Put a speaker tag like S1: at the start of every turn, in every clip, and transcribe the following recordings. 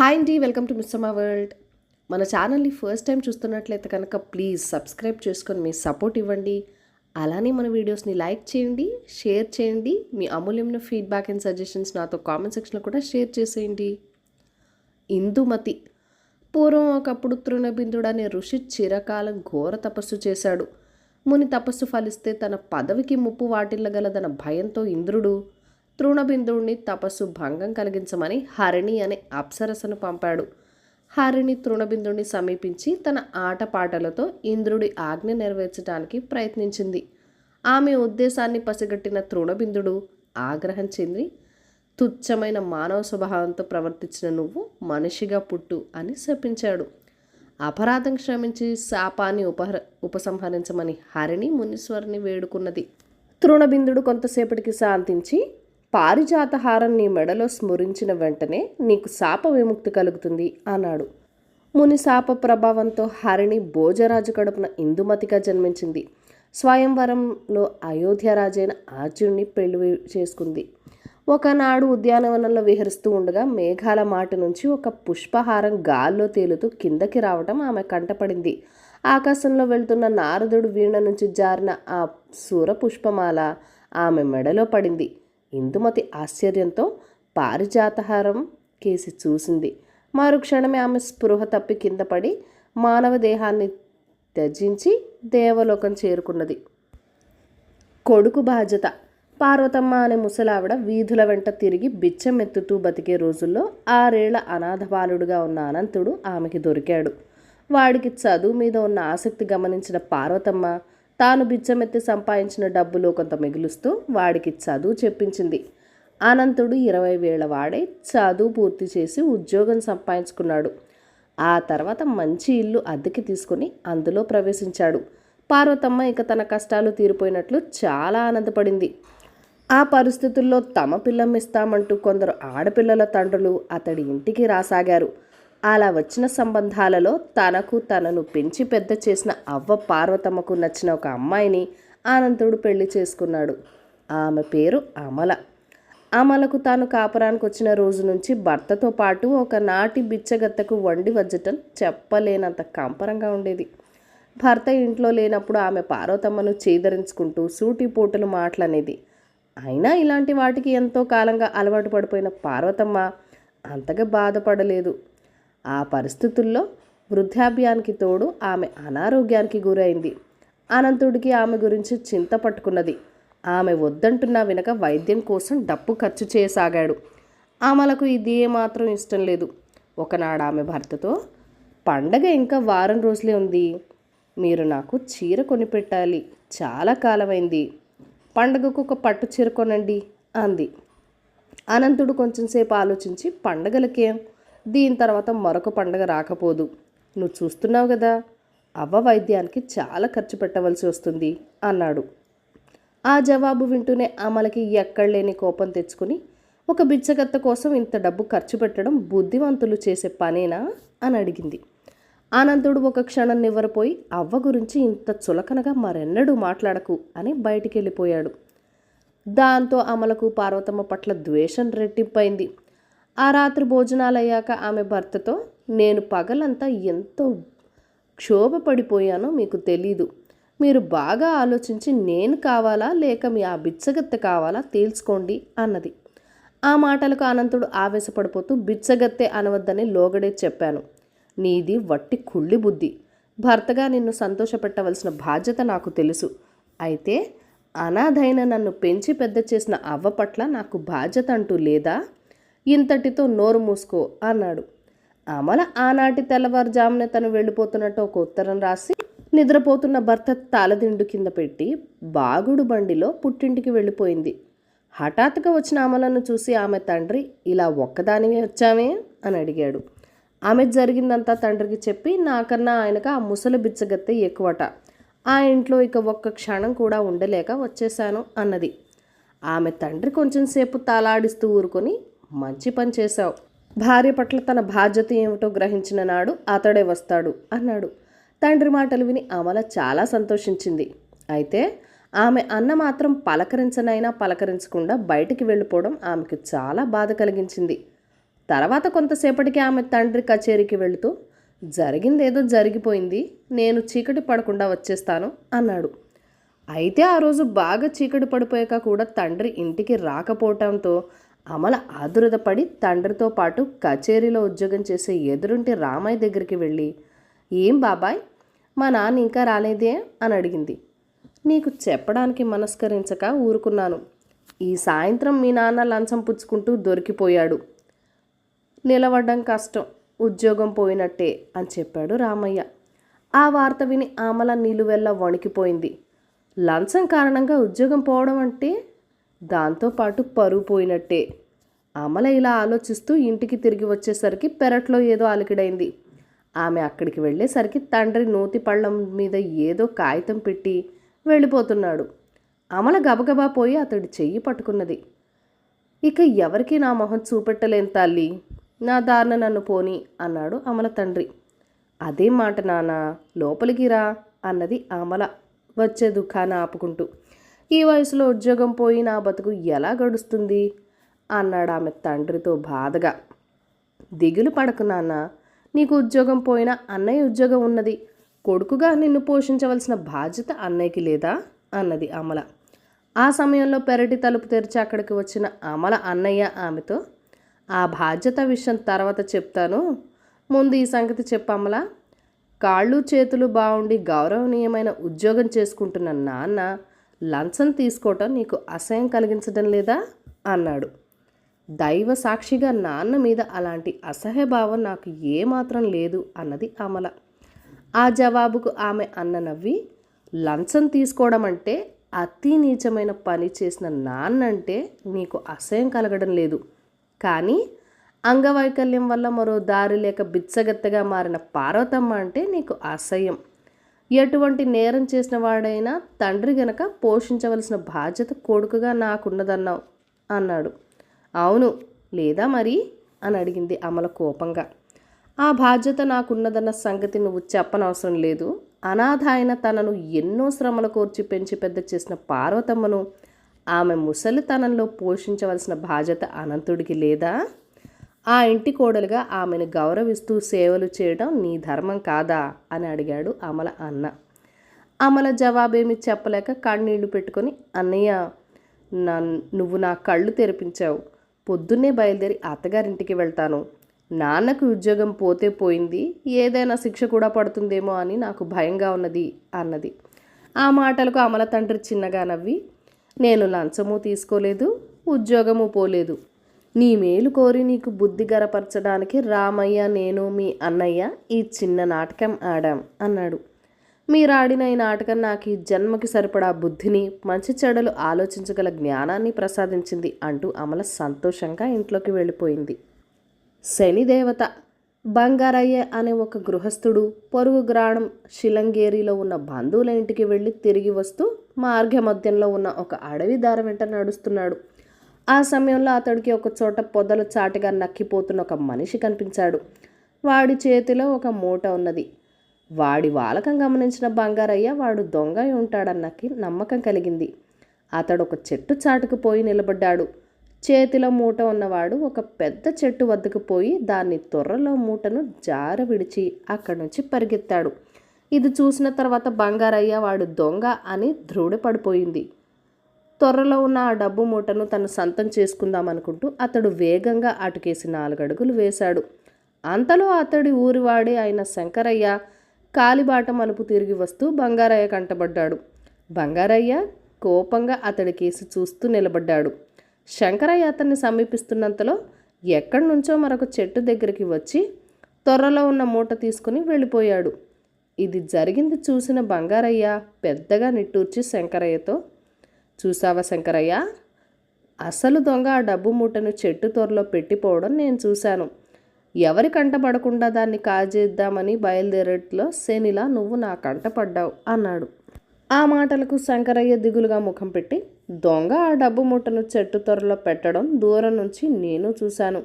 S1: Hi అండి, welcome to Missamma world. మన ఛానల్ని ఫస్ట్ టైం చూస్తున్నట్లయితే కనుక ప్లీజ్ సబ్స్క్రైబ్ చేసుకొని మీ సపోర్ట్ ఇవ్వండి. అలానే మన వీడియోస్ని లైక్ చేయండి, షేర్ చేయండి. మీ అమూల్యమైన ఫీడ్బ్యాక్ అండ్ సజెషన్స్ నాతో కామెంట్ సెక్షన్లో కూడా షేర్ చేసేయండి. ఇందుమతి పూర్వం ఒకప్పుడు తృణబిందుడు అనే ఋషి చిరకాలం ఘోర తపస్సు చేశాడు. ముని తపస్సు ఫలిస్తే తన పదవికి ముప్పు వాటిల్లగలదన్న భయంతో ఇంద్రుడు తృణబిందుడిని తపస్సు భంగం కలిగించమని హరిణి అనే అప్సరసను పంపాడు. హరిణి తృణబిందుడిని సమీపించి తన ఆటపాటలతో ఇంద్రుడి ఆజ్ఞ నెరవేర్చడానికి ప్రయత్నించింది. ఆమె ఉద్దేశాన్ని పసిగట్టిన తృణబిందుడు ఆగ్రహం చెంది, తుచ్చమైన మానవ స్వభావంతో ప్రవర్తించిన నువ్వు మనిషిగా పుట్టు అని శపించాడు. అపరాధం క్షమించి శాపాన్ని ఉపసంహరించమని హరిణి మునీశ్వరుని వేడుకున్నది. తృణబిందుడు కొంతసేపటికి శాంతించి, పారిజాతహారం నీ మెడలో స్మరించిన వెంటనే నీకు శాప విముక్తి కలుగుతుంది అన్నాడు. ముని శాప ప్రభావంతో హరిణి భోజరాజు కడుపున ఇందుమతిగా జన్మించింది. స్వయంవరంలో అయోధ్యరాజైన ఆర్జునుని పెళ్లి చేసుకుంది. ఒకనాడు ఉద్యానవనంలో విహరిస్తూ ఉండగా మేఘాల మాటి నుంచి ఒక పుష్పహారం గాల్లో తేలుతూ కిందకి రావటం ఆమె కంటపడింది. ఆకాశంలో వెళ్తున్న నారదుడు వీణ నుంచి జారిన ఆ సూర పుష్పమాల ఆమె మెడలో పడింది. ఇందుమతి ఆశ్చర్యంతో పారిజాతహారం కేసి చూసింది. మరుక్షణమే ఆమె స్పృహ తప్పి కింద పడి మానవ దేహాన్ని త్యజించి దేవలోకం చేరుకున్నది. కొడుకు బాధ్యత. పార్వతమ్మ అనే ముసలావిడ వీధుల వెంట తిరిగి బిచ్చమెత్తుతూ బతికే రోజుల్లో 6 ఏళ్ల అనాథ బాలుడుగా ఉన్న అనంతుడు ఆమెకి దొరికాడు. వాడికి చదువు మీద ఉన్న ఆసక్తి గమనించిన పార్వతమ్మ తాను బిచ్చమెత్తి సంపాదించిన డబ్బులో కొంత మిగులుస్తూ వాడికి చదువు చెప్పించింది. అనంతుడు 20 ఏళ్ల వాడే చదువు పూర్తి చేసి ఉద్యోగం సంపాదించుకున్నాడు. ఆ తర్వాత మంచి ఇల్లు అద్దెకి తీసుకుని అందులో ప్రవేశించాడు. పార్వతమ్మ ఇక తన కష్టాలు తీరిపోయినట్లు చాలా ఆనందపడింది. ఆ పరిస్థితుల్లో తమ పిల్లమిస్తామంటూ కొందరు ఆడపిల్లల తండ్రులు అతడి ఇంటికి రాసాగారు. అలా వచ్చిన సంబంధాలలో తనను పెంచి పెద్ద చేసిన అవ్వ పార్వతమ్మకు నచ్చిన ఒక అమ్మాయిని అనంతుడు పెళ్లి చేసుకున్నాడు. ఆమె పేరు అమల. అమలకు తాను కాపురానికి వచ్చిన రోజు నుంచి భర్తతో పాటు ఒకనాటి బిచ్చగత్తకు వండి వజ్జటం చెప్పలేనంత కంపరంగా ఉండేది. భర్త ఇంట్లో లేనప్పుడు ఆమె పార్వతమ్మను చేదరించుకుంటూ సూటిపోటులు మాటలనేది. అయినా ఇలాంటి వాటికి ఎంతో కాలంగా అలవాటు పడిపోయిన పార్వతమ్మ అంతగా బాధపడలేదు. ఆ పరిస్థితుల్లో వృద్ధాప్యానికి తోడు ఆమె అనారోగ్యానికి గురైంది. అనంతుడికి ఆమె గురించి చింత పట్టుకున్నది. ఆమె వద్దంటున్నా వినక వైద్యం కోసం డబ్బు ఖర్చు చేయసాగాడు. ఆమెలకు ఇది ఏమాత్రం ఇష్టం లేదు. ఒకనాడు ఆమె భర్తతో, పండగ ఇంకా వారం రోజులే ఉంది, మీరు నాకు చీర కొనిపెట్టాలి, చాలా కాలమైంది, పండగకు ఒక పట్టు చీర కొనండి అంది. అనంతుడు కొంచెంసేపు ఆలోచించి, పండగలకేం, దీని తర్వాత మరొక పండగ రాకపోదు, నువ్వు చూస్తున్నావు కదా, అవ్వ వైద్యానికి చాలా ఖర్చు పెట్టవలసి వస్తుంది అన్నాడు. ఆ జవాబు వింటూనే అమలకి ఎక్కడలేని కోపం తెచ్చుకుని, ఒక బిచ్చగత్త కోసం ఇంత డబ్బు ఖర్చు పెట్టడం బుద్ధిమంతులు చేసే పనేనా అని అడిగింది. అనంతుడు ఒక క్షణం నివ్వరపోయి, అవ్వ గురించి ఇంత చులకనగా మరెన్నడూ మాట్లాడకు అని బయటికి వెళ్ళిపోయాడు. దాంతో అమలకు పార్వతమ్మ పట్ల ద్వేషం రెట్టింపైంది. ఆ రాత్రి భోజనాలయ్యాక ఆమె భర్తతో, నేను పగలంతా ఎంతో క్షోభపడిపోయానో మీకు తెలీదు, మీరు బాగా ఆలోచించి నేను కావాలా లేక మీ ఆ బిచ్చగత్తె కావాలా తేల్చుకోండి అన్నది. ఆ మాటలకు అనంతుడు ఆవేశపడిపోతూ, బిచ్చగత్తె అనవద్దని లోగడే చెప్పాను, నీది వట్టి కుళ్ళి బుద్ధి, భర్తగా నిన్ను సంతోషపెట్టవలసిన బాధ్యత నాకు తెలుసు, అయితే అనాథైన నన్ను పెంచి పెద్ద చేసిన అవ్వ పట్ల నాకు బాధ్యత అంటూ లేదా, ఇంతటితో నోరు మూసుకో అన్నాడు. అమల ఆనాటి తెల్లవారుజామున తను వెళ్ళిపోతున్నట్టు ఒక ఉత్తరం రాసి నిద్రపోతున్న భర్త తలదిండు కింద పెట్టి బాగుడు బండిలో పుట్టింటికి వెళ్ళిపోయింది. హఠాత్తుగా వచ్చిన అమలను చూసి ఆమె తండ్రి, ఇలా ఒక్కదానివే వచ్చామే అని అడిగాడు. ఆమె జరిగిందంతా తండ్రికి చెప్పి, నాకన్నా ఆయనకు ఆ ముసలి బిచ్చగత్తె ఎక్కువట, ఆ ఇంట్లో ఇక ఒక్క క్షణం కూడా ఉండలేక వచ్చేశాను అన్నది. ఆమె తండ్రి కొంచెంసేపు తలాడిస్తూ ఊరుకొని, మంచి పని చేశావు, భార్య పట్ల తన బాధ్యత ఏమిటో గ్రహించిన నాడు అతడే వస్తాడు అన్నాడు. తండ్రి మాటలు విని అమల చాలా సంతోషించింది. అయితే ఆమె అన్న మాత్రం పలకరించనైనా పలకరించకుండా బయటికి వెళ్ళిపోవడం ఆమెకు చాలా బాధ కలిగించింది. తర్వాత కొంతసేపటికి ఆమె తండ్రి కచేరీకి వెళుతూ, జరిగిందేదో జరిగిపోయింది, నేను చీకటి పడకుండా వచ్చేస్తాను అన్నాడు. అయితే ఆ రోజు బాగా చీకటి పడిపోయాక కూడా తండ్రి ఇంటికి రాకపోవటంతో అమల ఆదురదపడి తండ్రితో పాటు కచేరీలో ఉద్యోగం చేసే ఎదురుంటి రామయ్య దగ్గరికి వెళ్ళి, ఏం బాబాయ్, మా నాన్న ఇంకా రాలేదే అని అడిగింది. నీకు చెప్పడానికి మనస్కరించక ఊరుకున్నాను. ఈ సాయంత్రం మీ నాన్న లంచం పుచ్చుకుంటూ దొరికిపోయాడు, నిలవడం కష్టం, ఉద్యోగం పోయినట్టే అని చెప్పాడు రామయ్య. ఆ వార్త విని ఆమల నిలువెల్లా వణికిపోయింది. లంచం కారణంగా ఉద్యోగం పోవడం అంటే దాంతోపాటు పరువు పోయినట్టే. అమల ఇలా ఆలోచిస్తూ ఇంటికి తిరిగి వచ్చేసరికి పెరట్లో ఏదో అలికిడైంది. ఆమె అక్కడికి వెళ్ళేసరికి తండ్రి నూతి పళ్ళం మీద ఏదో కాగితం పెట్టి వెళ్ళిపోతున్నాడు. అమల గబగబా పోయి అతడి చెయ్యి పట్టుకున్నది. ఇక ఎవరికి నా మొహం చూపెట్టలేని తల్లి, నా దారిన నన్ను పోని అన్నాడు అమల తండ్రి. అదే మాట నాన్న, లోపలికి రా అన్నది అమల వచ్చే దుఃఖాన్ని ఆపుకుంటూ. ఈ వయసులో ఉద్యోగం పోయి నా బతుకు ఎలా గడుస్తుంది అన్నాడు ఆమె తండ్రితో బాధగా. దిగులు పడకు నాన్న, నీకు ఉద్యోగం పోయినా అన్నయ్య ఉద్యోగం ఉన్నది, కొడుకుగా నిన్ను పోషించవలసిన బాధ్యత అన్నయ్యకి లేదా అన్నది అమల. ఆ సమయంలో పెరటి తలుపు తెరిచి అక్కడికి వచ్చిన అమల అన్నయ్య ఆమెతో, ఆ బాధ్యత విషయం తర్వాత చెప్తాను, ముందు ఈ సంగతి చెప్పమ్మల. కాళ్ళు చేతులు బాగుండి గౌరవనీయమైన ఉద్యోగం చేసుకుంటున్న నాన్న లంచం తీసుకోవటం నీకు అసహ్యం కలిగించడం లేదా అన్నాడు. దైవ సాక్షిగా నాన్న మీద అలాంటి అసహ్యభావం నాకు ఏమాత్రం లేదు అన్నది అమల. ఆ జవాబుకు ఆమె అన్న నవ్వి, లంచం తీసుకోవడం అంటే అతి నీచమైన పని చేసిన నాన్నంటే నీకు అసహ్యం కలగడం లేదు, కానీ అంగవైకల్యం వల్ల మరో దారి లేక బిచ్చగత్తగా మారిన పార్వతమ్మ అంటే నీకు అసహ్యం. ఎటువంటి నేరం చేసిన వాడైనా తండ్రి గనక పోషించవలసిన బాధ్యత కొడుకుగా నాకున్నదన్నావు అన్నాడు. అవును, లేదా మరి అని అడిగింది అమల కోపంగా. ఆ బాధ్యత నాకున్నదన్న సంగతి నువ్వు చెప్పనవసరం లేదు. అనాథ అయిన తనను ఎన్నో శ్రమల కోర్చి పెంచి పెద్ద చేసిన పార్వతమ్మను ఆమె ముసలితనంలో పోషించవలసిన బాధ్యత అనంతుడికి లేదా? ఆ ఇంటి కోడలుగా ఆమెను గౌరవిస్తూ సేవలు చేయడం నీ ధర్మం కాదా అని అడిగాడు అమల అన్న. అమల జవాబేమి చెప్పలేక కన్నీళ్లు పెట్టుకొని, అన్నయ్య, నువ్వు నా కళ్ళు తెరిపించావు. పొద్దున్నే బయలుదేరి అత్తగారింటికి వెళ్తాను. నాన్నకు ఉద్యోగం పోతే పోయింది, ఏదైనా శిక్ష కూడా పడుతుందేమో అని నాకు భయంగా ఉన్నది అన్నది. ఆ మాటలకు అమల తండ్రి చిన్నగా నవ్వి, నేను లంచము తీసుకోలేదు, ఉద్యోగము పోలేదు. నీ మేలు కోరి నీకు బుద్ధి గరపరచడానికి రామయ్య, నేను, మీ అన్నయ్య ఈ చిన్న నాటకం ఆడాం అన్నాడు. మీరాడిన ఈ నాటకం నాకు ఈ జన్మకి సరిపడా బుద్ధిని, మంచి చెడులు ఆలోచించగల జ్ఞానాన్ని ప్రసాదించింది అంటూ అమల సంతోషంగా ఇంట్లోకి వెళ్ళిపోయింది. శనిదేవత బంగారయ్య అనే ఒక గృహస్థుడు పొరుగు గ్రామం శిలంగేరిలో ఉన్న బంధువుల ఇంటికి వెళ్ళి తిరిగి వస్తూ మార్గమధ్యంలో ఉన్న ఒక అడవి దారి వెంట నడుస్తున్నాడు. ఆ సమయంలో అతడికి ఒక చోట పొదలు చాటుగా నక్కిపోతున్న ఒక మనిషి కనిపించాడు. వాడి చేతిలో ఒక మూట ఉన్నది. వాడి వాలకం గమనించిన బంగారయ్య వాడు దొంగ ఉంటాడన్నకి నమ్మకం కలిగింది. అతడు ఒక చెట్టు చాటుకు పోయి నిలబడ్డాడు. చేతిలో మూట ఉన్నవాడు ఒక పెద్ద చెట్టు వద్దకు పోయి దాన్ని తొర్రలో మూటను జార విడిచి అక్కడి నుంచి పరిగెత్తాడు. ఇది చూసిన తర్వాత బంగారయ్య వాడు దొంగ అని ధృఢపడిపోయింది. తొర్రలో ఉన్న ఆ డబ్బు మూటను తను సొంతం చేసుకుందామనుకుంటూ అతడు వేగంగా అటుకేసి 4 అడుగులు వేశాడు. అంతలో అతడి ఊరివాడే అయిన శంకరయ్య కాలిబాట మలుపు తిరిగి వస్తూ బంగారయ్య కంటబడ్డాడు. బంగారయ్య కోపంగా అతడి కేసి చూస్తూ నిలబడ్డాడు. శంకరయ్య అతన్ని సమీపిస్తున్నంతలో ఎక్కడి నుంచో మరొక చెట్టు దగ్గరికి వచ్చి తొర్రలో ఉన్న మూట తీసుకుని వెళ్ళిపోయాడు. ఇది జరిగింది చూసిన బంగారయ్య పెద్దగా నిట్టూర్చి శంకరయ్యతో, చూసావా శంకరయ్య, అసలు దొంగ ఆ డబ్బు మూటను చెట్టు తొర్రలో పెట్టిపోవడం నేను చూశాను. ఎవరి కంటపడకుండా దాన్ని కాజేద్దామని బయలుదేరేట్లో శనిలా నువ్వు నా కంటపడ్డావు అన్నాడు. ఆ మాటలకు శంకరయ్య దిగులుగా ముఖం పెట్టి, దొంగ ఆ డబ్బు మూటను చెట్టు తొర్రలో పెట్టడం దూరం నుంచి నేను చూశాను.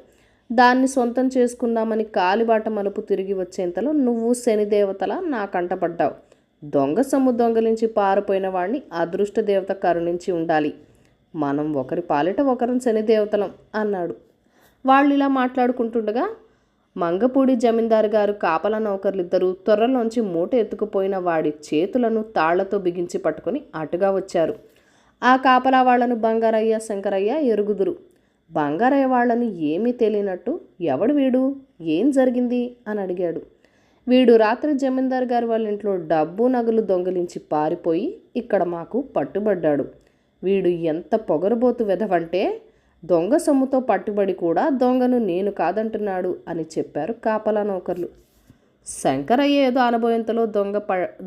S1: దాన్ని సొంతం చేసుకుందామని కాలిబాట మలుపు తిరిగి వచ్చేంతలో నువ్వు శనిదేవతలా నా కంటపడ్డావు. దొంగ సొమ్ము దొంగలించి పారిపోయిన వాడిని అదృష్ట దేవత కరుణించి ఉండాలి. మనం ఒకరి పాలిట ఒకరం శనిదేవతలం అన్నాడు. వాళ్ళు ఇలా మాట్లాడుకుంటుండగా మంగపూడి జమీందారు గారు కాపలా నౌకర్లిద్దరూ త్వరలోంచి మూట ఎత్తుకుపోయిన వాడి చేతులను తాళ్లతో బిగించి పట్టుకొని అటుగా వచ్చారు. ఆ కాపలా వాళ్లను బంగారయ్య, శంకరయ్య ఎరుగుదురు. బంగారయ్య వాళ్ళని ఏమీ తెలియనట్టు ఎవడు వీడు, ఏం జరిగింది అని అడిగాడు. వీడు రాత్రి జమీందారు గారు వాళ్ళ ఇంట్లో డబ్బు నగలు దొంగిలించి పారిపోయి ఇక్కడ మాకు పట్టుబడ్డాడు. వీడు ఎంత పొగరబోతు వెధవంటే దొంగ సొమ్ముతో పట్టుబడి కూడా దొంగను నేను కాదంటున్నాడు అని చెప్పారు కాపలా నౌకర్లు. శంకరయ్య ఏదో అనుభవంతలో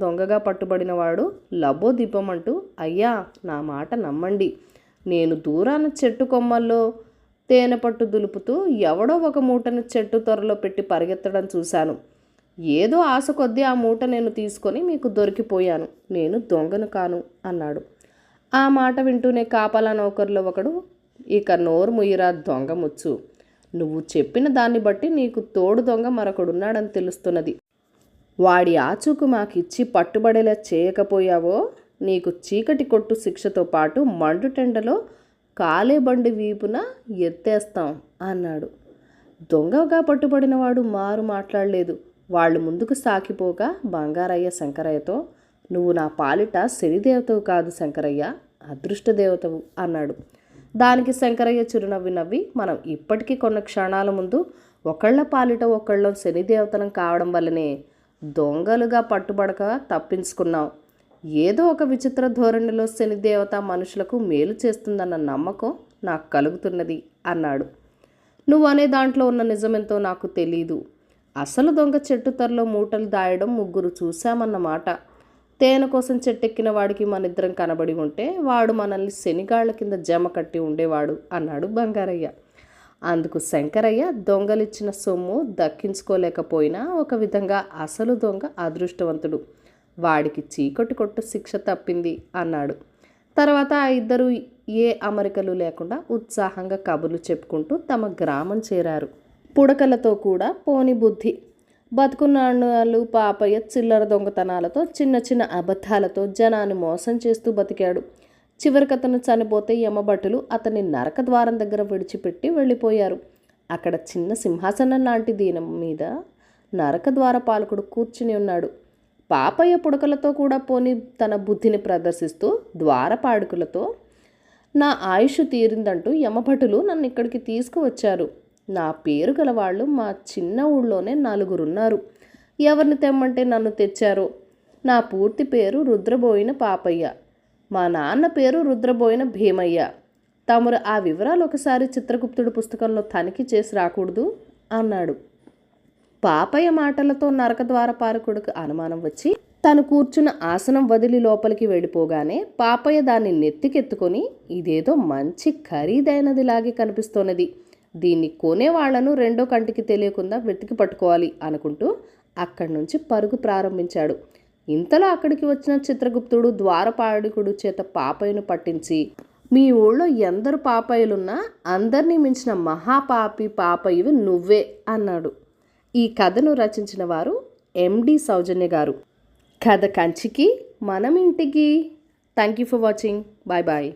S1: దొంగగా పట్టుబడినవాడు లబ్బో దిబ్బమంటూ, అయ్యా నా మాట నమ్మండి, నేను దూరాన చెట్టు కొమ్మల్లో తేనె పట్టు దులుపుతూ ఎవడో ఒక మూటను చెట్టు త్వరలో పెట్టి పరిగెత్తడం చూశాను. ఏదో ఆశ కొద్దీ ఆ మూట నేను తీసుకొని మీకు దొరికిపోయాను. నేను దొంగను కాను అన్నాడు. ఆ మాట వింటూనే కాపలా నౌకర్లో ఒకడు, ఇక నోరు ముయ్యిరా దొంగ ముచ్చు, నువ్వు చెప్పిన దాన్ని బట్టి నీకు తోడు దొంగ మరొకడున్నాడని తెలుస్తున్నది. వాడి ఆచూకు మాకిచ్చి పట్టుబడేలా చేయకపోయావో నీకు చీకటి కొట్టు శిక్షతో పాటు మండుటెండలో కాలే బండి వీపున ఎత్తేస్తాం అన్నాడు. దొంగగా పట్టుబడినవాడు మారు మాట్లాడలేదు. వాళ్ళు ముందుకు సాగిపోగా బంగారయ్య శంకరయ్యతో, నువ్వు నా పాలిట శనిదేవతవు కాదు శంకరయ్య, అదృష్టదేవతవు అన్నాడు. దానికి శంకరయ్య చిరునవ్వి నవ్వి, మనం ఇప్పటికీ కొన్ని క్షణాల ముందు ఒకళ్ళ పాలిట ఒకళ్ళం శనిదేవతనం కావడం వల్లనే దొంగలుగా పట్టుబడక తప్పించుకున్నాం. ఏదో ఒక విచిత్ర ధోరణిలో శనిదేవత మనుషులకు మేలు చేస్తుందన్న నమ్మకం నాకు కలుగుతున్నది అన్నాడు. నువ్వనే దాంట్లో ఉన్న నిజమెంతో నాకు తెలీదు. అసలు దొంగ చెట్టు తరలో మూటలు దాయడం ముగ్గురు చూశామన్నమాట. తేనె కోసం చెట్టెక్కిన వాడికి మనిద్దరం కనబడి ఉంటే వాడు మనల్ని శనిగాళ్ల కింద జమ కట్టి ఉండేవాడు అన్నాడు బంగారయ్య. అందుకు శంకరయ్య, దొంగలిచ్చిన సొమ్ము దక్కించుకోలేకపోయినా ఒక విధంగా అసలు దొంగ అదృష్టవంతుడు, వాడికి చీకటి కొట్టు శిక్ష తప్పింది అన్నాడు. తర్వాత ఆ ఇద్దరు ఏ అమరికలు లేకుండా ఉత్సాహంగా కబుర్లు చెప్పుకుంటూ తమ గ్రామం చేరారు. పుడకలతో కూడా పోని బుద్ధి. బతుకున్నాళ్ళు పాపయ్య చిల్లర దొంగతనాలతో చిన్న చిన్న అబద్ధాలతో జనాన్ని మోసం చేస్తూ బతికాడు. చివరికి అతను చనిపోతే యమభటులు అతన్ని నరక ద్వారం దగ్గర విడిచిపెట్టి వెళ్ళిపోయారు. అక్కడ చిన్న సింహాసనం లాంటి దీని మీద నరక ద్వార పాలకుడు కూర్చుని ఉన్నాడు. పాపయ్య పుడకలతో కూడా పోని తన బుద్ధిని ప్రదర్శిస్తూ ద్వారపాలకులతో, నా ఆయుష్ తీరిందంటూ యమభటులు నన్ను ఇక్కడికి తీసుకువచ్చారు. నా పేరు గల వాళ్ళు మా చిన్న ఊళ్ళోనే 4 ఉన్నారు. ఎవరిని తెమ్మంటే నన్ను తెచ్చారో. నా పూర్తి పేరు రుద్రబోయిన పాపయ్య. మా నాన్న పేరు రుద్రబోయిన భీమయ్య. తమరు ఆ వివరాలు ఒకసారి చిత్రగుప్తుడి పుస్తకంలో తనిఖీ చేసి రాకూడదు అన్నాడు. పాపయ్య మాటలతో నరకద్వారపాలకుడికి అనుమానం వచ్చి తను కూర్చున్న ఆసనం వదిలి లోపలికి వెళ్ళిపోగానే పాపయ్య దాన్ని నెత్తికెత్తుకొని, ఇదేదో మంచి ఖరీదైనదిలాగే కనిపిస్తున్నది, దీన్ని కొనేవాళ్లను రెండో కంటికి తెలియకుండా వెతికి పట్టుకోవాలి అనుకుంటూ అక్కడి నుంచి పరుగు ప్రారంభించాడు. ఇంతలో అక్కడికి వచ్చిన చిత్రగుప్తుడు ద్వారపాలకుడు చేత పాపయ్యను పట్టించి, మీ ఊళ్ళో ఎందరు పాపయ్యలున్నా అందరినీ మించిన మహాపాపి పాపయ్యవి నువ్వే అన్నాడు. ఈ కథను రచించిన వారు ఎండి సౌజన్య గారు. కథ కంచికి మనం ఇంటికి. Thank you for watching. Bye bye.